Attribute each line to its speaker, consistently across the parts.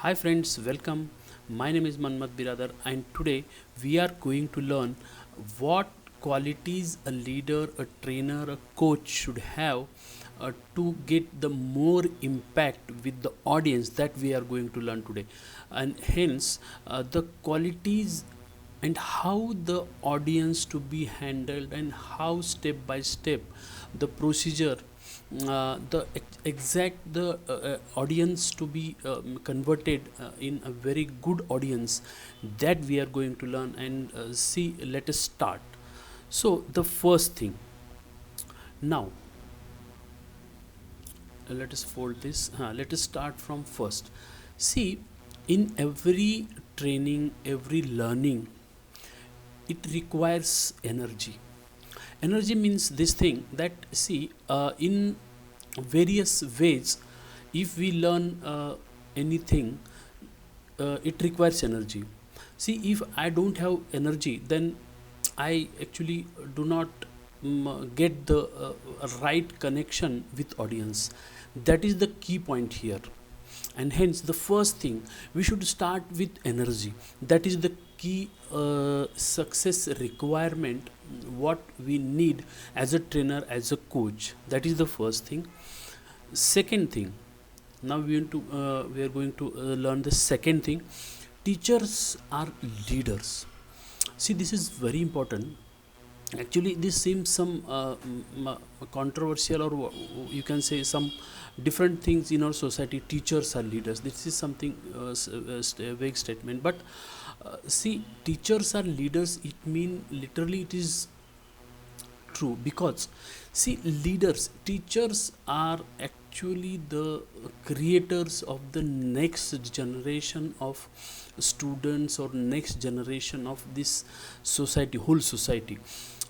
Speaker 1: Hi friends, welcome. My name is manmathbiradar and today we are going to learn what qualities a leader, a trainer, a coach should have to get the more impact with the audience that we are going to learn today. And hence the qualities and how the audience to be handled and how step by step the procedure the exact the audience to be converted in a very good audience that we are going to learn and see. Let us start. So the first thing now, let us fold this. Let us start from first. See, in every training, every learning, it requires energy. Energy means this thing that, see, in various ways, if we learn anything, it requires energy. See, if I don't have energy, then I actually do not get the right connection with audience. That is the key point here, and hence the first thing we should start with energy. That is the key success requirement what we need as a trainer, as a coach. That is the first thing. Second thing, now we are going to learn the second thing. Teachers are leaders. See, this is very important. Actually, this seems some controversial, or you can say some different things in our society. Teachers are leaders. This is something vague statement, but see, teachers are leaders. It mean literally it is true, because see, leaders, teachers are actually the creators of the next generation of students or next generation of this society, whole society.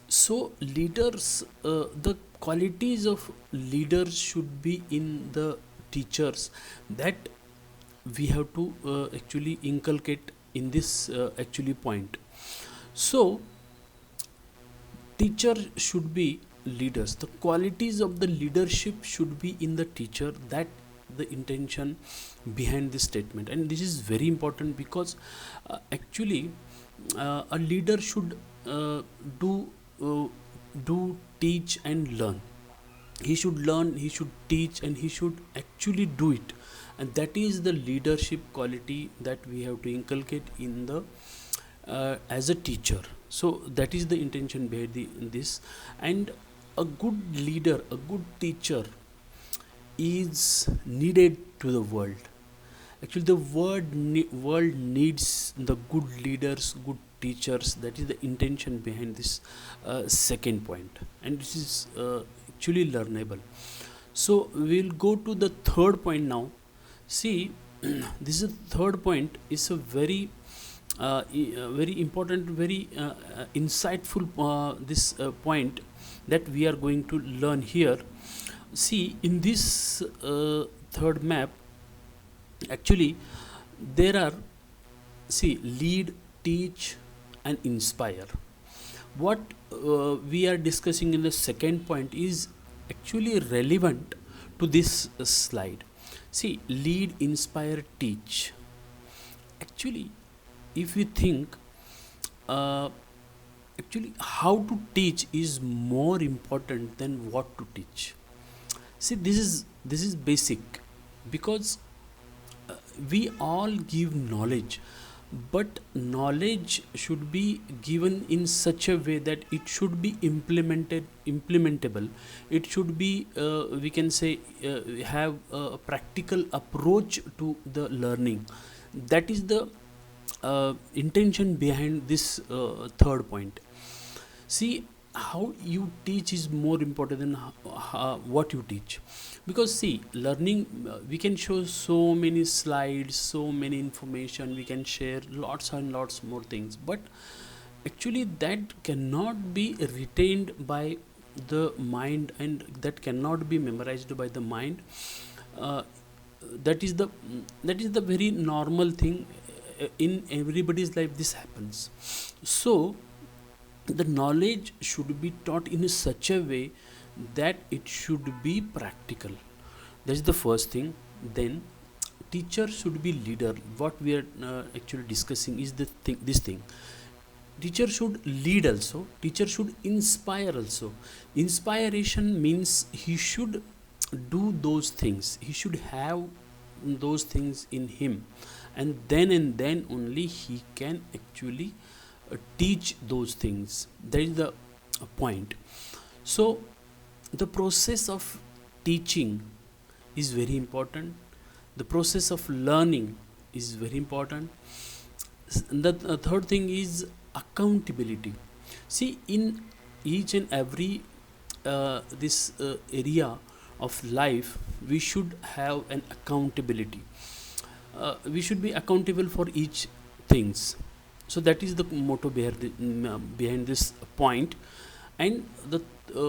Speaker 1: So leaders, the qualities of leaders should be in the teachers, that we have to actually inculcate in this actually point. So teacher should be leaders. The qualities of the leadership should be in the teacher. That the intention behind this statement, and this is very important, because actually a leader should do uh, do teach and learn. He should learn, he should teach, and he should actually do it. And that is the leadership quality that we have to inculcate in the as a teacher. So that is the intention behind this. And a good leader, a good teacher is needed to the world. Actually, the world needs the good leaders, good teachers. That is the intention behind this second point, and this is actually learnable. So we'll go to the third point now. See, this is third point is a very very important, very insightful this point that we are going to learn here. See, in this third map, actually there are, see, lead, teach, and inspire. What we are discussing in the second point is actually relevant to this slide. See, lead, inspire, teach. Actually, if we think, uh, actually how to teach is more important than what to teach. See, this is basic, because we all give knowledge, but knowledge should be given in such a way that it should be implementable. It should be, we can say, have a practical approach to the learning. That is the intention behind this third point. See, how you teach is more important than what you teach, because see, learning, we can show so many slides, so many information, we can share lots and lots more things, but actually that cannot be retained by the mind, and that cannot be memorized by the mind. uh, that is the very normal thing. In everybody's life this happens. So the knowledge should be taught in such a way that it should be practical. That's the first thing. Then teacher should be leader. What we are actually discussing is this thing. Teacher should lead also, teacher should inspire also. Inspiration means he should do those things, he should have those things in him, and then only he can actually teach those things. That is the point. So the process of teaching is very important, the process of learning is very important. The third thing is accountability. See, in each and every this area of life, we should have an accountability. We should be accountable for each things. So that is the motto behind this point. And the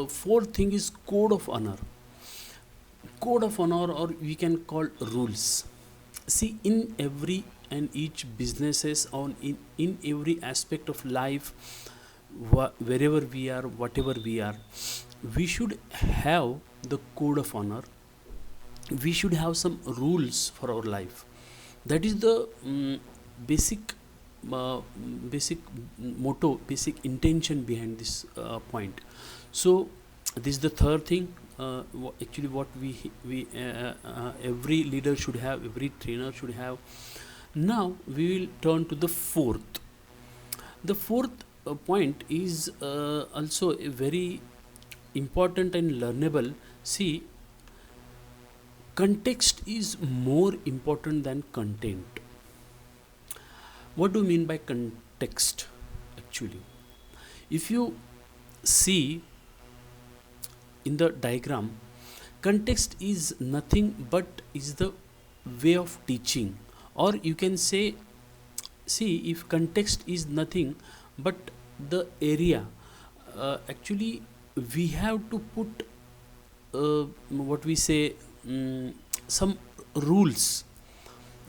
Speaker 1: fourth thing is code of honor. Code of honor, or we can call rules. See, in every and each businesses, on in every aspect of life, wherever we are, whatever we are, we should have the code of honor, we should have some rules for our life. That is the basic uh, basic motto, basic intention behind this point. So this is the third thing, actually what we every leader should have, every trainer should have. Now we will turn to the fourth. The fourth point is also a very important and learnable. See, context is more important than content. What do you mean by context? Actually, if you see in the diagram, context is nothing but is the way of teaching, or you can say, see, if context is nothing but the area, actually we have to put what we say, some rules,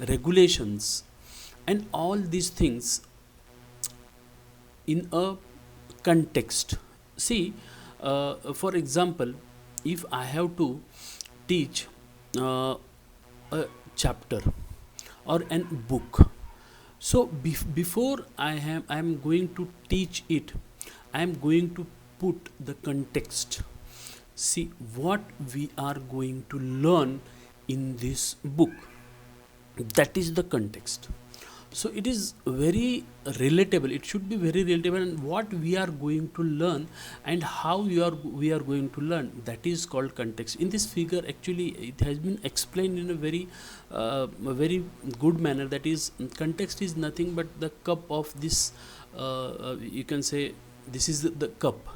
Speaker 1: regulations, and all these things in a context. See, for example, if I have to teach a chapter or an book, so before I am going to teach it, I am going to put the context. See what we are going to learn in this book, that is the context. So it is very relatable, it should be very relatable, and what we are going to learn and how we are going to learn, that is called context. In this figure, actually it has been explained in a very good manner. That is, context is nothing but the cup of this, you can say this is the cup,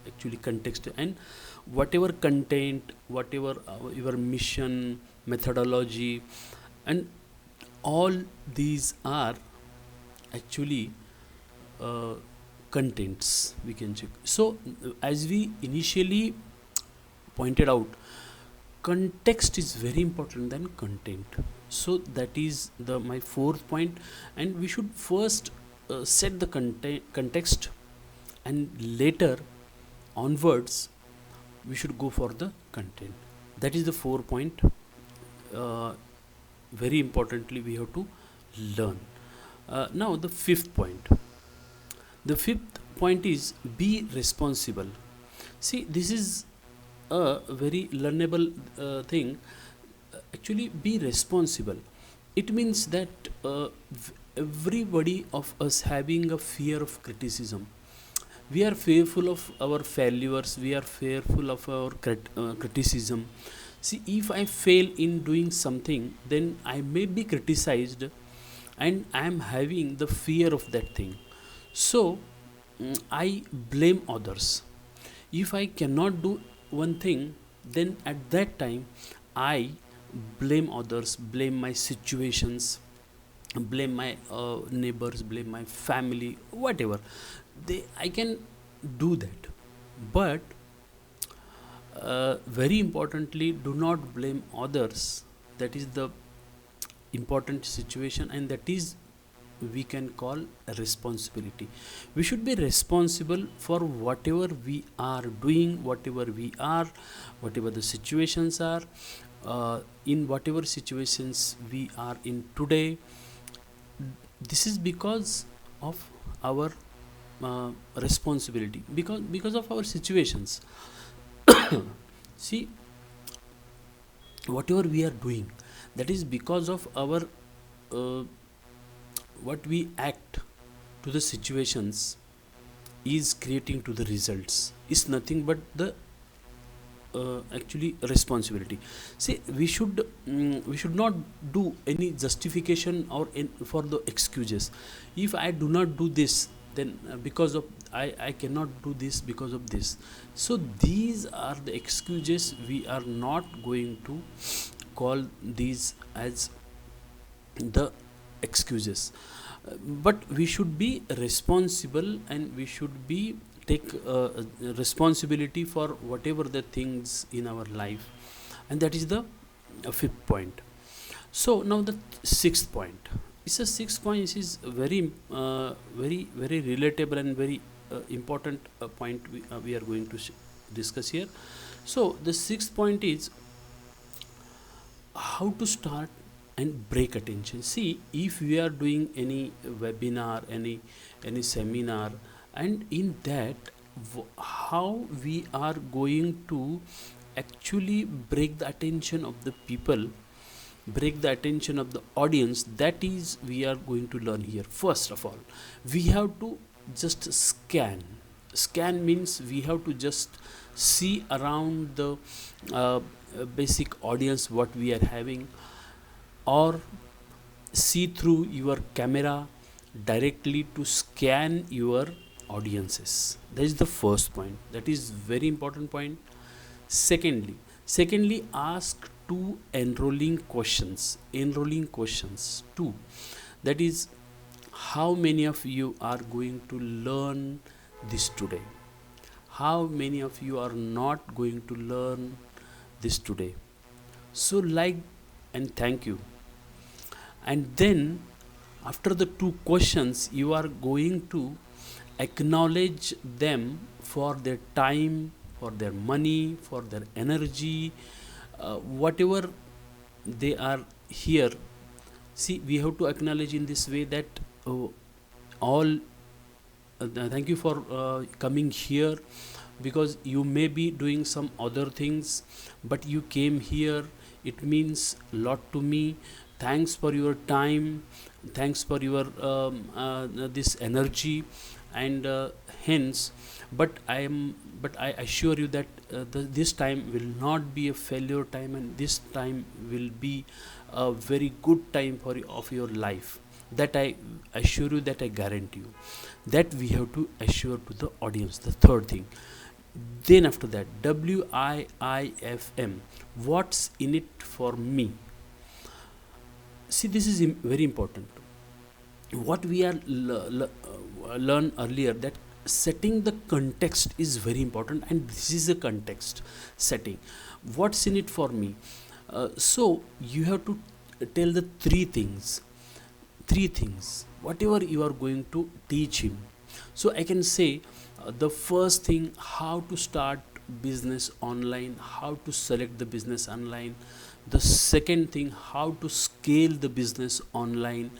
Speaker 1: actually context. And whatever content, whatever your mission, methodology, and all these are actually uh, contents, we can check. So as we initially pointed out, context is very important than content. So that is the my fourth point. And we should first set the context, and later onwards we should go for the content. That is the 4 point. uh, Very importantly, we have to learn. Now the fifth point. The fifth point is be responsible. See, this is a very learnable thing. Actually, be responsible. It means that everybody of us having a fear of criticism. We are fearful of our failures. We are fearful of our criticism. See, if I fail in doing something, then I may be criticized, and I am having the fear of that thing. So I blame others. If I cannot do one thing, then at that time I blame others, blame my situations, blame my neighbors, blame my family, whatever. I can do that. But very importantly, do not blame others. That is the important situation, and that is we can call a responsibility. We should be responsible for whatever we are doing, whatever we are, whatever the situations are, in whatever situations we are in today, this is because of our responsibility, because of our situations. See, whatever we are doing, that is because of our uh, what we act to the situations is creating to the results, is nothing but the actually responsibility. See, we should not do any justification or for the excuses. If I do not do this, then because of I cannot do this because of this. So these are the excuses. We are not going to call these as the excuses. But we should be responsible, and we should be take responsibility for whatever the things in our life, and that is the fifth point. So now the sixth point, it's a sixth point is very very relatable and very important point we are going to discuss here. So the sixth point is how to start and break attention. See, if we are doing any webinar, any seminar, and in that how we are going to actually break the attention of the people, break the attention of the audience, that is we are going to learn here. First of all, we have to just scan means we have to just see around the basic audience what we are having, or see through your camera directly to scan your audiences. That is the first point, that is very important point. Secondly, ask two enrolling questions two, that is, how many of you are going to learn this today, how many of you are not going to learn this today. So like and thank you. And then after the two questions, you are going to acknowledge them for their time, for their money, for their energy, whatever they are here. See, we have to acknowledge in this way that all thank you for coming here, because you may be doing some other things, but you came here. It means a lot to me. Thanks for your time, thanks for your this energy, and hence, but I assure you that this time will not be a failure time, and this time will be a very good time for of your life. That I assure you, that I guarantee you. That we have to assure to the audience. The third thing, then after that, WIIFM, what's in it for me. See, this is very important. What we are learned earlier, that setting the context is very important, and this is a context setting. What's in it for me? So you have to tell the three things whatever you are going to teach him. So I can say, the first thing, how to start business online, how to select the business online. The second thing, how to scale the business online,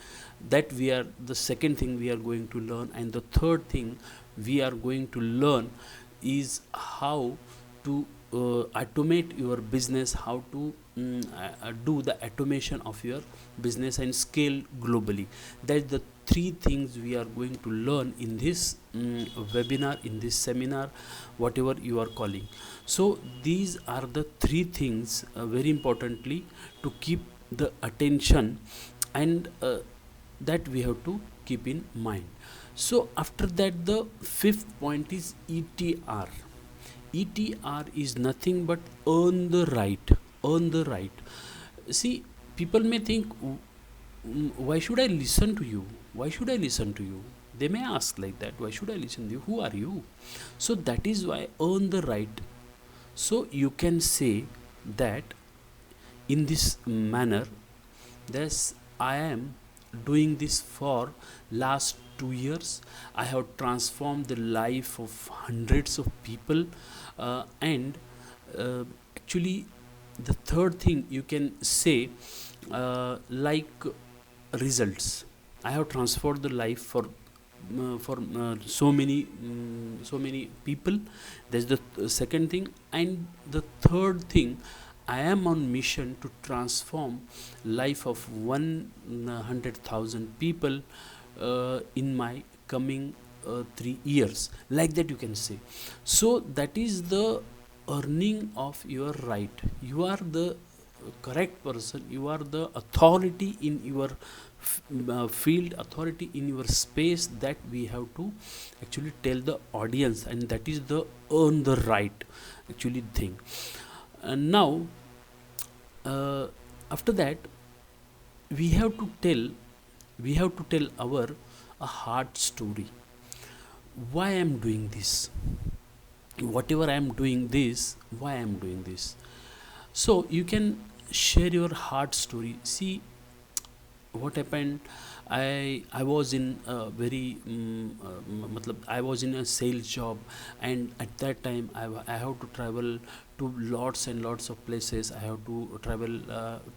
Speaker 1: that we are the second thing we are going to learn. And the third thing we are going to learn is how to automate your business, how to do the automation of your business and scale globally. That's the three things we are going to learn in this webinar, in this seminar, whatever you are calling. So these are the three things, very importantly, to keep the attention, and that we have to keep in mind. So after that, the fifth point is ETR. ETR is nothing but earn the right. Earn the right. See, people may think, why should I listen to you? Why should I listen to you? They may ask like that, why should I listen to you? Who are you? So that is why earn the right. So you can say that in this manner, thus I am doing this for last 2 years. I have transformed the life of hundreds of people, and actually the third thing you can say, like results. I have transformed the life for so many people. That's the second thing. And the third thing, I am on mission to transform life of 100,000 people in my coming 3 years, like that you can say. So that is the earning of your right. You are the correct person, you are the authority in your field, authority in your space, that we have to actually tell the audience, and that is the earn the right actually thing. And now uh, after that, we have to tell our a hard story. Why I am doing this, whatever I am doing this, why I am doing this. So you can share your hard story. See what happened. I was in a very matlab, I was in a sales job, and at that time I have to travel to lots and lots of places. I have to travel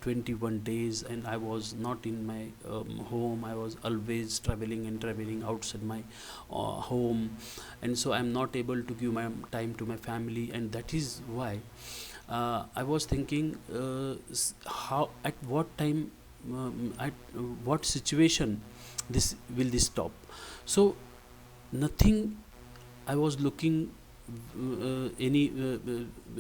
Speaker 1: 21 days, and I was not in my home. I was always traveling and traveling outside my home, and so I'm not able to give my time to my family. And that is why I was thinking, how, at what time, at what situation this stop. So nothing. I was looking any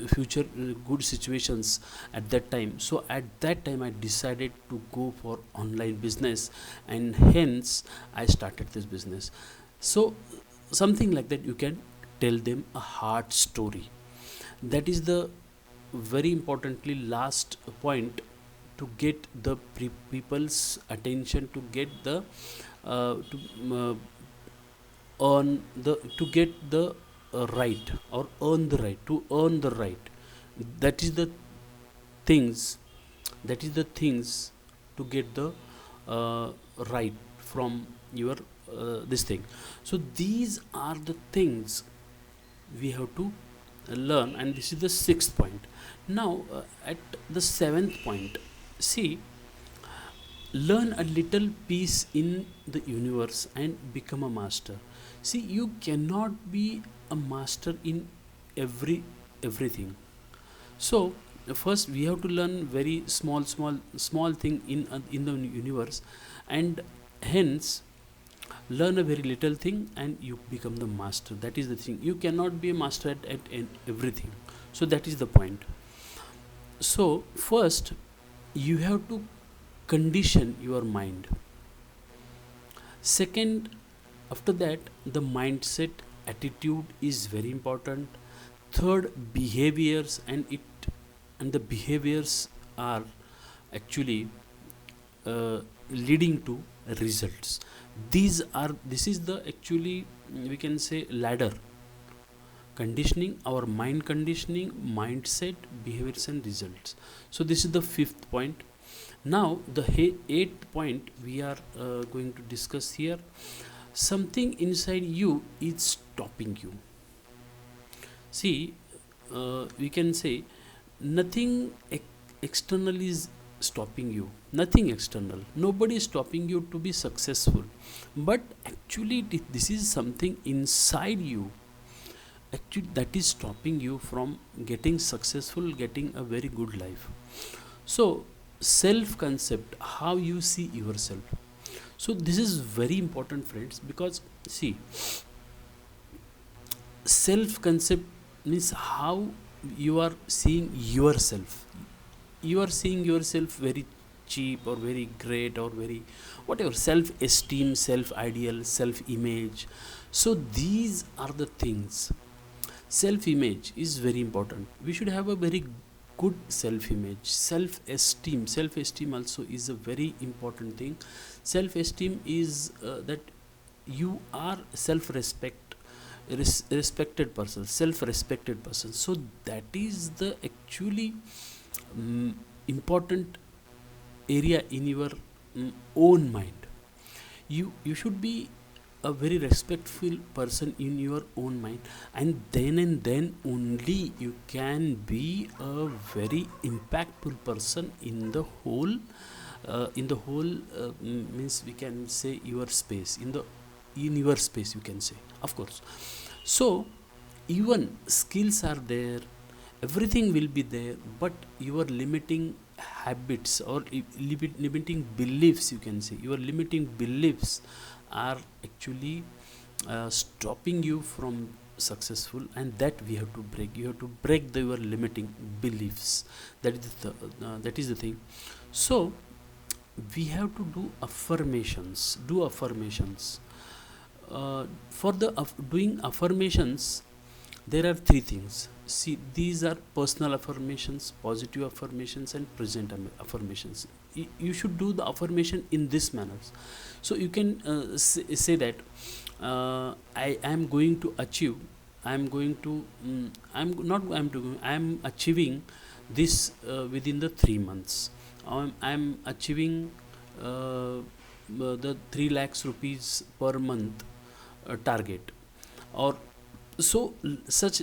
Speaker 1: future good situations at that time. So at that time I decided to go for online business, and hence I started this business. So something like that, you can tell them a hard story. That is the very importantly last point, to get the people's attention, to get the to earn the to get the right, or earn the right, to earn the right. That is the things, that is the things to get the right from your this thing. So these are the things we have to learn, and this is the sixth point. Now at the seventh point, see, learn a little piece in the universe and become a master. See, you cannot be a master in everything. So first we have to learn very small thing in the universe, and hence learn a very little thing and you become the master. That is the thing. You cannot be a master at everything. So that is the point. So first you have to condition your mind. Second, after that, the mindset, attitude is very important. Third, behaviors, and the behaviors are actually leading to results. This is the actually, we can say, ladder. Conditioning, our mind conditioning, mindset, behaviors and results. So this is the fifth point. Now the eighth point we are going to discuss here. Something inside you is stopping you. See, we can say nothing external is stopping you. Nothing external. Nobody is stopping you to be successful. But actually, this is something inside you. Actually, that is stopping you from getting successful, getting a very good life. So, self concept, how you see yourself. So this is very important, friends, because see, self concept means how you are seeing yourself. You are seeing yourself very cheap or very great or very whatever, self esteem, self ideal, self image. So these are the things. Self image is very important. We should have a very good self image. Self esteem also is a very important thing. Self esteem is that you are self respect, respected person, self respected person. So that is the actually important area in your own mind. You should be a very respectful person in your own mind, and then only you can be a very impactful person in the whole means we can say your space, in your space you can say, of course. So even skills are there, everything will be there, but your limiting habits or limiting beliefs, you can say your limiting beliefs are actually stopping you from successful, and that we have to break. You have to break your limiting beliefs. That is the thing. So we have to do affirmations. For the doing affirmations, there are three things. See, these are personal affirmations, positive affirmations, and present affirmations. You should do the affirmation in this manner. So you can say that I am going to achieve, I am going to I'm not I'm doing I'm achieving this within the 3 months. I'm achieving the 3 lakhs rupees per month target, or so such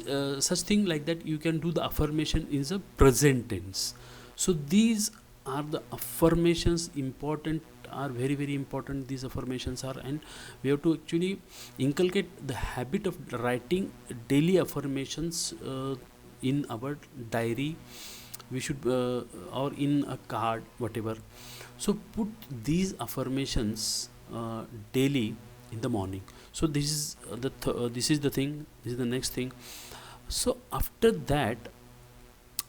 Speaker 1: thing like that. You can do the affirmation in the present tense. So these are the affirmations, important, are very very important, these affirmations are. And we have to actually inculcate the habit of writing daily affirmations in our diary. We should or in a card, whatever. So put these affirmations daily in the morning. So this is this is the thing, this is the next thing. So after that,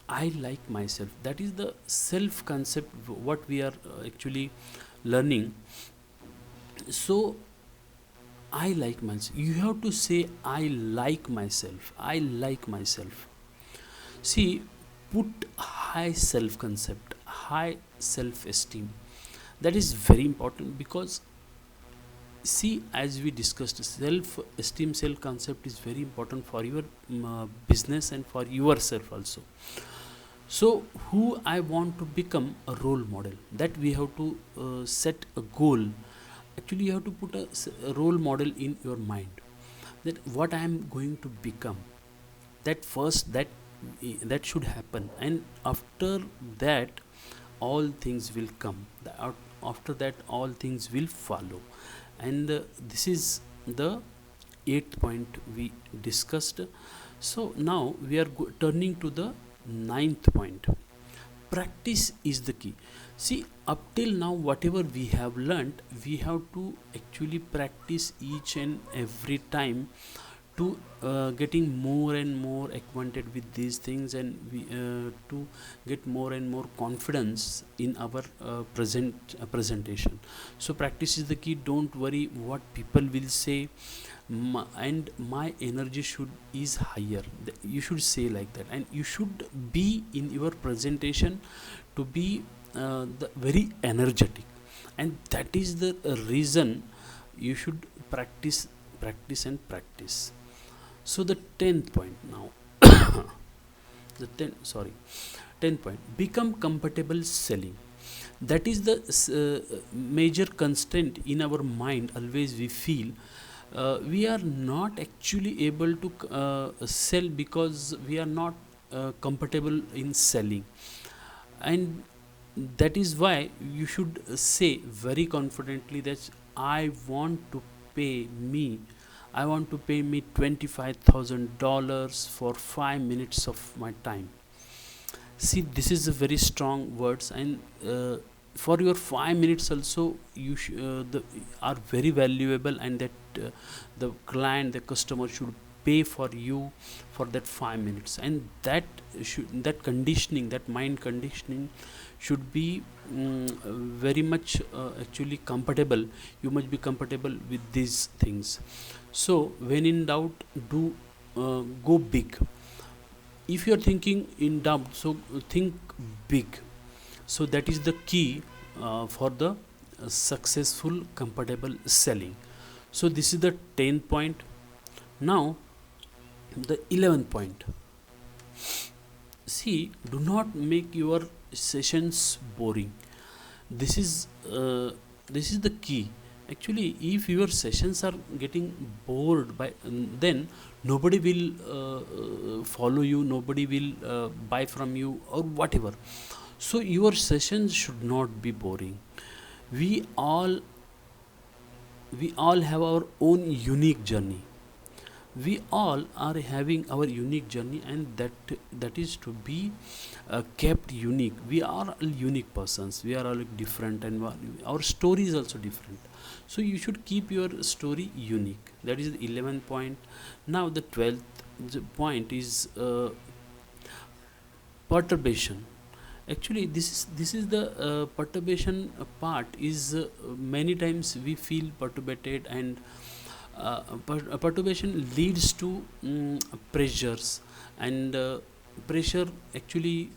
Speaker 1: I like myself, that is the self concept what we are actually learning. So I like myself, you have to say I like myself, I like myself. See, put high self concept, high self esteem. That is very important, because see, as we discussed, self esteem, self concept is very important for your business and for yourself also. So who I want to become, a role model, that we have to set a goal. Actually you have to put a role model in your mind, that what I am going to become. That first, that should happen, and after that all things will come. After that all things will follow. And this is the 8th point we discussed. So now we are turning to the 9th point. Practice is the key. See, up till now whatever we have learned, we have to actually practice each and every time to getting more and more acquainted with these things, and to get more and more confidence in our presentation. So practice is the key. Don't worry what people will say. And my energy is higher, you should say like that. And you should be in your presentation to be very energetic, and that is the reason you should practice, and practice. So the 10th point now, the 10th point, become comfortable selling. That is the major constraint in our mind. Always we feel we are not actually able to sell, because we are not comfortable in selling. And that is why you should say very confidently that I want to pay me $25,000 for 5 minutes of my time. See, this is a very strong words, and for your 5 minutes also you are very valuable, and that the client, the customer should pay for you for that 5 minutes. And that conditioning, that mind conditioning should be very much actually comfortable. You must be comfortable with these things. So when in doubt, do go big. If you are thinking in doubt, so think big. So that is the key for the successful comfortable selling. So this is the 10th point. Now the 11th point. See, do not make your sessions boring. This is the key. Actually, if your sessions are getting bored by, then nobody will follow you, nobody will buy from you or whatever. So your sessions should not be boring. We all we all have our own unique journey. We all are having our unique journey, and that is to be kept unique. We are all unique persons, we are all different, and our story is also different. So you should keep your story unique. That is the 11th point. Now the 12th point is perturbation. Actually, this is the perturbation part is many times we feel perturbated, and perturbation leads to pressures. And pressure, actually,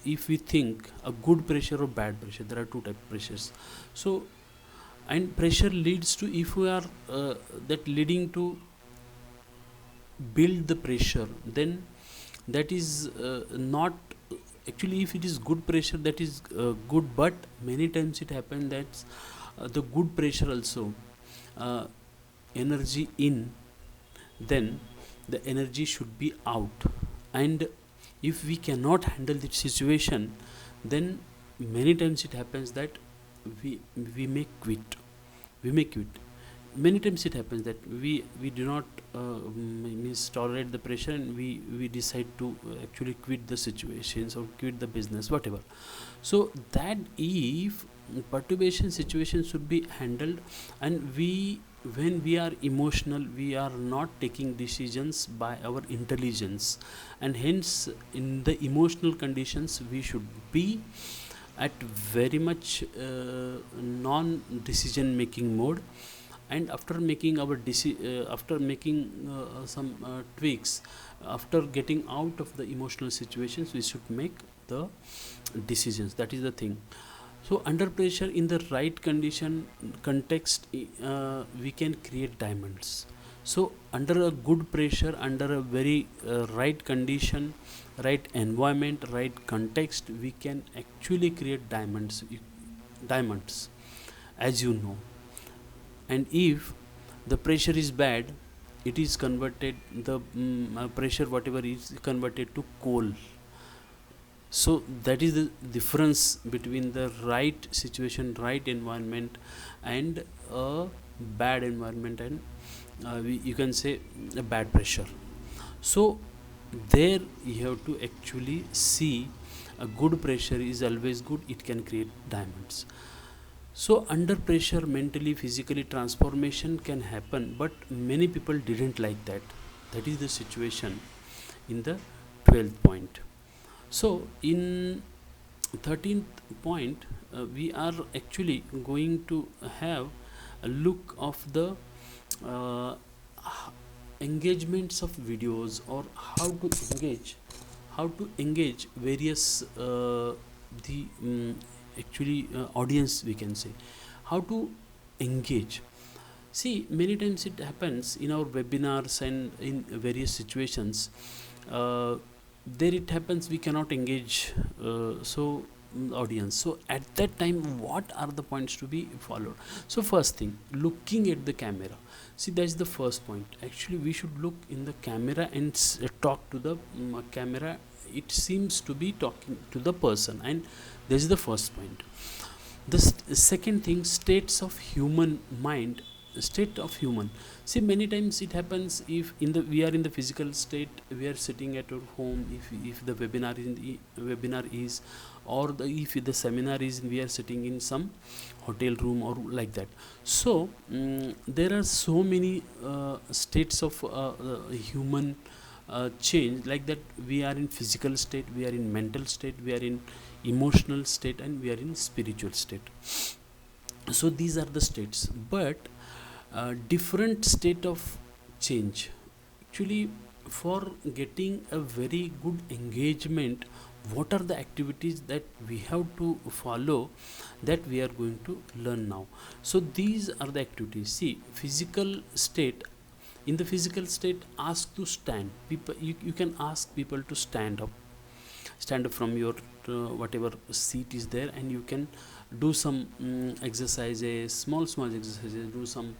Speaker 1: if we think a good pressure or bad pressure, there are two type of pressures. So, and pressure leads to, if we are that leading to build the pressure, then that is not, actually, if it is good pressure, that is good. But many times it happens that the good pressure also, uh, energy in, then the energy should be out. And if we cannot handle the situation, then many times it happens that we we may quit. We may quit. Many times it happens that we do not means tolerate the pressure, and we decide to actually quit the situations or quit the business, whatever. So that, if perturbation situation should be handled, and when we are emotional, we are not taking decisions by our intelligence, and hence in the emotional conditions we should be at very much non decision making mode. And after making after making some tweaks, after getting out of the emotional situations, we should make the decisions. That is the thing. So under pressure, in the right condition context, we can create diamonds. So under a good pressure, under a very right condition, right environment, right context, we can actually create diamonds, as you know. And if the pressure is bad, it is converted, the pressure whatever is converted to coal. So that is the difference between the right situation, right environment, and a bad environment, and you can say a bad pressure. So there you have to actually see, a good pressure is always good, it can create diamonds. So under pressure, mentally, physically, transformation can happen, but many people didn't like that. That is the situation in the 12th point. So in 13th point, we are actually going to have a look of the uh, engagements of videos, or how to engage various the actually audience, we can say. How to engage. See, many times it happens in our webinars and in various situations, uh, there it happens we cannot engage audience. So at that time, what are the points to be followed? So first thing, looking at the camera. See, that's the first point. Actually, we should look in the camera and talk to the camera. It seems to be talking to the person, and this is the first point. The second thing, states of human mind. State of human. See, many times it happens, if in the we are in the physical state, we are sitting at our home, if the webinar is webinar is, or if the seminar is, we are sitting in some hotel room or like that. So there are so many states of human change, like that. We are in physical state, we are in mental state, we are in emotional state, and we are in spiritual state. So these are the states, but different state of change. Actually, for getting a very good engagement, what are the activities that we have to follow, that we are going to learn now. So these are the activities. See, physical state. In the physical state, ask to stand. People, you can ask people to stand up from your whatever seat is there, and you can do some exercises, small exercises, do some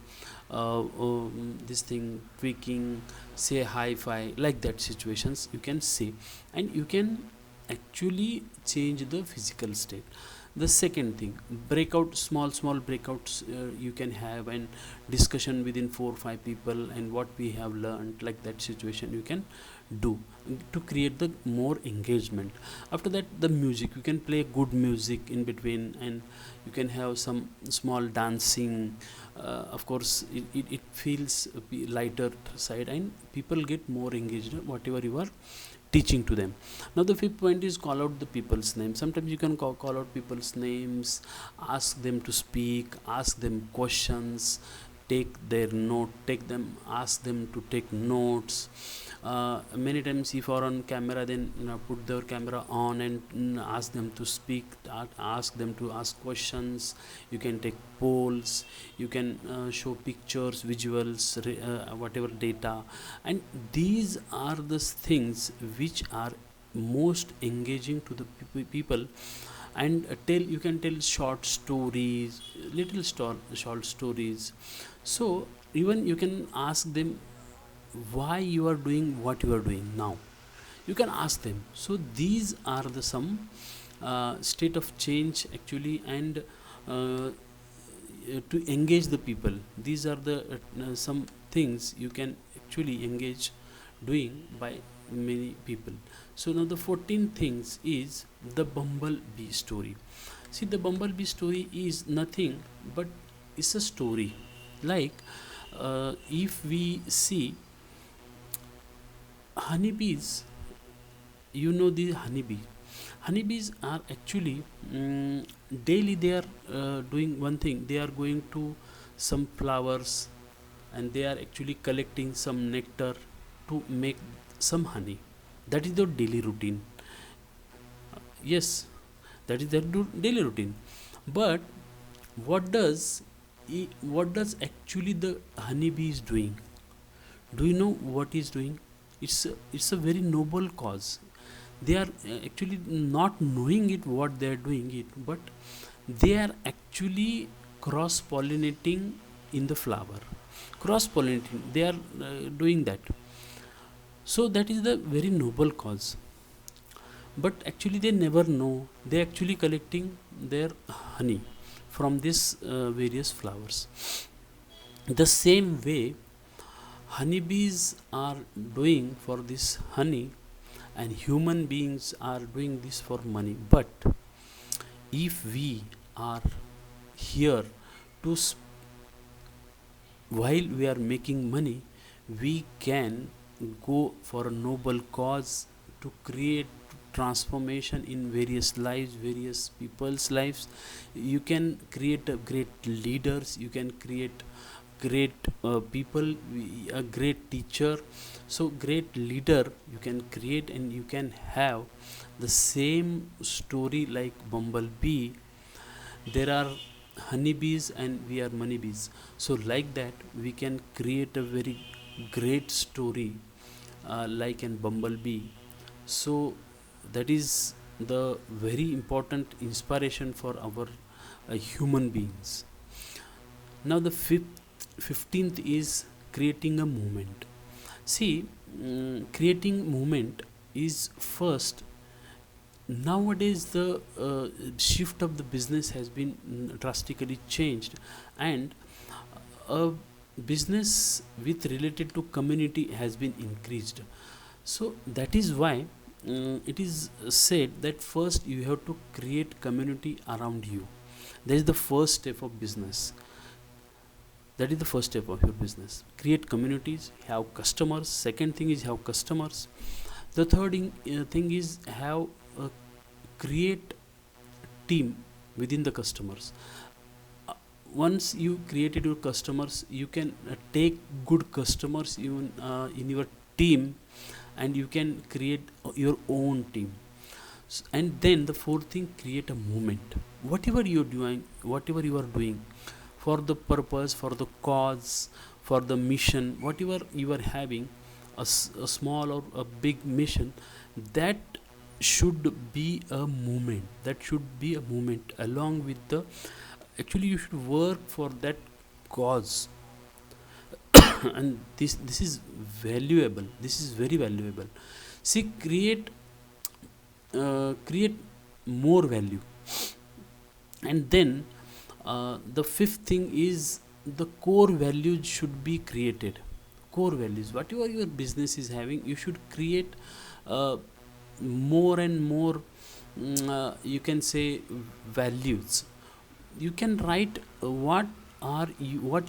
Speaker 1: this thing tweaking, say hi fi, like that situations you can see, and you can actually change the physical state. The second thing, breakout, small breakouts you can have, and discussion within 4 or 5 people, and what we have learned, like that situation you can do to create the more engagement. After that, the music, you can play good music in between, and you can have some small dancing. Of course it feels lighter side, and people get more engaged whatever you are teaching to them. Now the fifth point is call out the people's names. Sometimes you can call out people's names, ask them to speak, ask them questions, take their note, take them, ask them to take notes. Many times if you are on camera, then put their camera on, and ask them to speak, ask them to ask questions. You can take polls, you can show pictures, visuals, whatever data, and these are the things which are most engaging to the people. And tell, you can tell short stories, little short stories. So even you can ask them why you are doing what you are doing now, you can ask them. So these are the some state of change actually, and to engage the people, these are the some things you can actually engage doing by many people. So now the 14 things is the bumblebee story. See, the bumblebee story is nothing but it's a story. Like if we see honeybees, you know the honeybees are actually daily they are doing one thing, they are going to some flowers, and they are actually collecting some nectar to make some honey. That is their daily routine. Yes, that is their daily routine. But what does what does actually the honeybee is doing? Do you know what is doing? It's a very noble cause. They are actually not knowing it what they are doing it, but they are actually cross pollinating in the flower. Cross pollinating, they are doing that. So that is the very noble cause. But actually they never know, they actually collecting their honey from these various flowers. The same way honeybees are doing for this honey, and human beings are doing this for money. But if we are here to while we are making money, we can go for a noble cause to create transformation in various lives, various people's lives. You can create a great leaders, you can create great people, a great teacher. So great leader you can create, and you can have the same story like bumblebee. There are honeybees and we are moneybees. So like that we can create a very great story like an bumblebee. So that is the very important inspiration for our human beings. Now the 15th is creating a movement. See, creating movement is first. Nowadays the shift of the business has been drastically changed, and a business with related to community has been increased. So that is why it is said that first you have to create community around you. That is the first step of business. That is the first step of your business. Create communities, have customers. Second thing is have customers. The third thing is have create team within the customers. Once you created your customers, you can take good customers even in your team, and you can create your own team. And then the fourth thing, create a movement. Whatever you are doing, whatever you are doing for the purpose, for the cause, for the mission, whatever you are having, a small or a big mission, that should be a movement, that should be a movement along with the, actually you should work for that cause. And this is valuable, this is very valuable. See, create more value. And then the fifth thing is the core values should be created. Core values, whatever your business is having, you should create uh, more and more, you can say, values. You can write what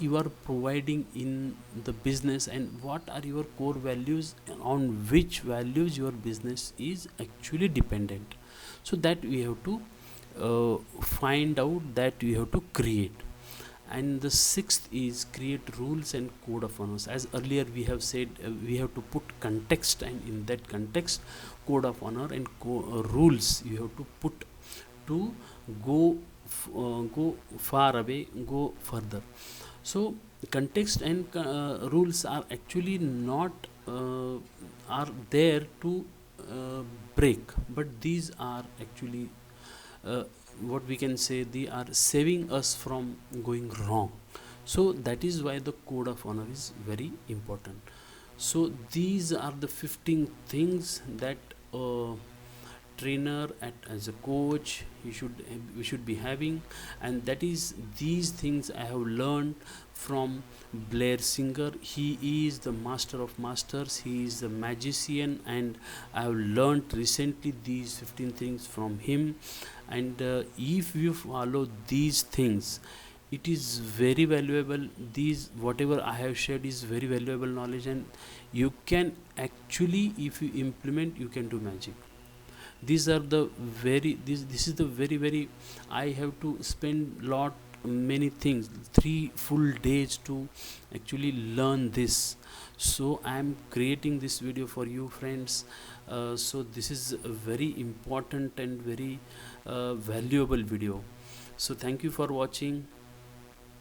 Speaker 1: you are providing in the business, and what are your core values, on which values your business is actually dependent. So that we have to find out, that we have to create. And the sixth is create rules and code of honors. As earlier we have said, we have to put context, and in that context, code of honor and rules you have to put to go go far away, go further. So context and rules are actually not are there to break, but these are actually uh, what we can say, they are saving us from going wrong. So that is why the code of honor is very important. So these are the 15 things that trainer at as a coach he should we should be having. And that is, these things I have learned from Blair Singer. He is the master of masters, he is the magician, and I have learned recently these 15 things from him. And if you follow these things, it is very valuable. These whatever I have shared is very valuable knowledge, and you can actually, if you implement, you can do magic. These are the very this is the very very, I have to spend lot many things, 3 full days to actually learn this. So I am creating this video for you friends. So this is a very important and very valuable video. So thank you for watching.